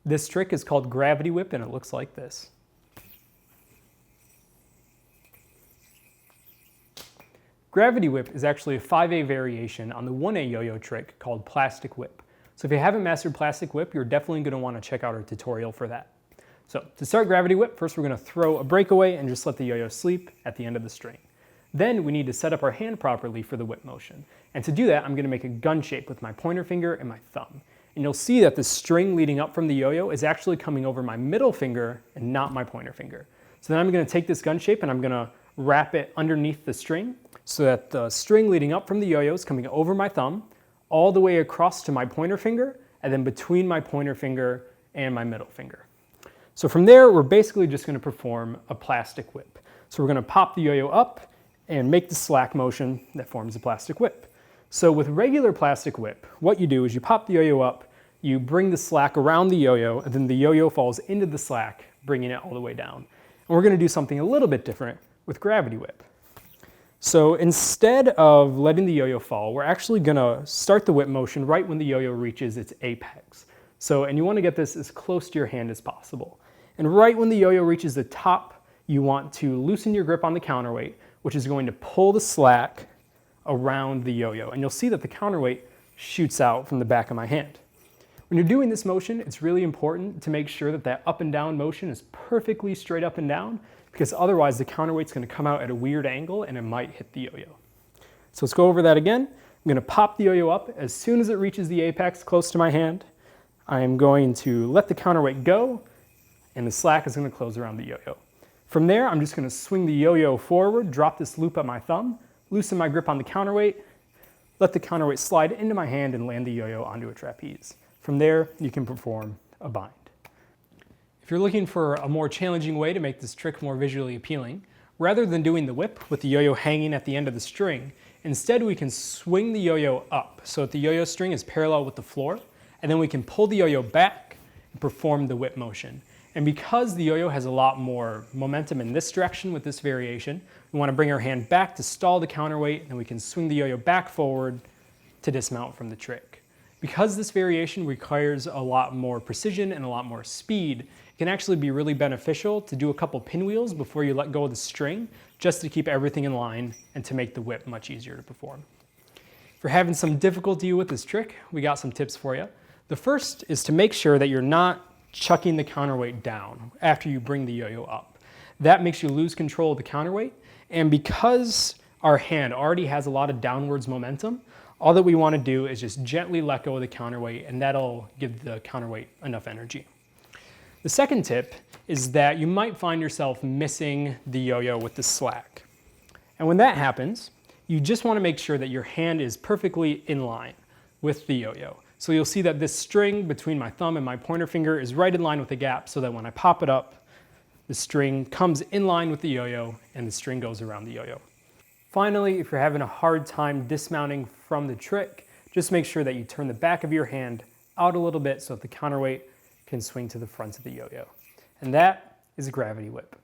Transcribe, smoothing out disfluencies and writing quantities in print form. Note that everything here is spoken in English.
This trick is called gravity whip and it looks like this. Gravity whip is actually a 5A variation on the 1A yo-yo trick called plastic whip. So if you haven't mastered plastic whip, you're definitely going to want to check out our tutorial for that. So to start gravity whip, first we're going to throw a breakaway and just let the yo-yo sleep at the end of the string. Then we need to set up our hand properly for the whip motion. And to do that, I'm going to make a gun shape with my pointer finger and my thumb. And you'll see that the string leading up from the yo-yo is actually coming over my middle finger and not my pointer finger. So then I'm going to take this gun shape and I'm going to wrap it underneath the string so that the string leading up from the yo-yo is coming over my thumb, all the way across to my pointer finger, and then between my pointer finger and my middle finger. So from there, we're basically just going to perform a plastic whip. So we're going to pop the yo-yo up and make the slack motion that forms a plastic whip. So with regular plastic whip, what you do is you pop the yo-yo up, you bring the slack around the yo-yo, and then the yo-yo falls into the slack, bringing it all the way down. And we're going to do something a little bit different with gravity whip. So instead of letting the yo-yo fall, we're actually going to start the whip motion right when the yo-yo reaches its apex. And you want to get this as close to your hand as possible. And right when the yo-yo reaches the top, you want to loosen your grip on the counterweight, which is going to pull the slack around the yo-yo. And you'll see that the counterweight shoots out from the back of my hand. When you're doing this motion, it's really important to make sure that that up and down motion is perfectly straight up and down, because otherwise the counterweight's going to come out at a weird angle and it might hit the yo-yo. So let's go over that again. I'm going to pop the yo-yo up. As soon as it reaches the apex close to my hand, I am going to let the counterweight go, and the slack is going to close around the yo-yo. From there, I'm just going to swing the yo-yo forward, drop this loop at my thumb, loosen my grip on the counterweight, let the counterweight slide into my hand and land the yo-yo onto a trapeze. From there, you can perform a bind. If you're looking for a more challenging way to make this trick more visually appealing, rather than doing the whip with the yo-yo hanging at the end of the string, instead we can swing the yo-yo up so that the yo-yo string is parallel with the floor, and then we can pull the yo-yo back and perform the whip motion. And because the yo-yo has a lot more momentum in this direction with this variation, we want to bring our hand back to stall the counterweight, and then we can swing the yo-yo back forward to dismount from the trick. Because this variation requires a lot more precision and a lot more speed, it can actually be really beneficial to do a couple pinwheels before you let go of the string, just to keep everything in line and to make the whip much easier to perform. If you're having some difficulty with this trick, we got some tips for you. The first is to make sure that you're not chucking the counterweight down after you bring the yo-yo up. That makes you lose control of the counterweight, and because our hand already has a lot of downwards momentum, all that we want to do is just gently let go of the counterweight, and that'll give the counterweight enough energy. The second tip is that you might find yourself missing the yo-yo with the slack. And when that happens, you just want to make sure that your hand is perfectly in line with the yo-yo. So you'll see that this string between my thumb and my pointer finger is right in line with the gap, so that when I pop it up, the string comes in line with the yo-yo and the string goes around the yo-yo. Finally, if you're having a hard time dismounting from the trick, just make sure that you turn the back of your hand out a little bit so that the counterweight can swing to the front of the yo-yo. And that is a gravity whip.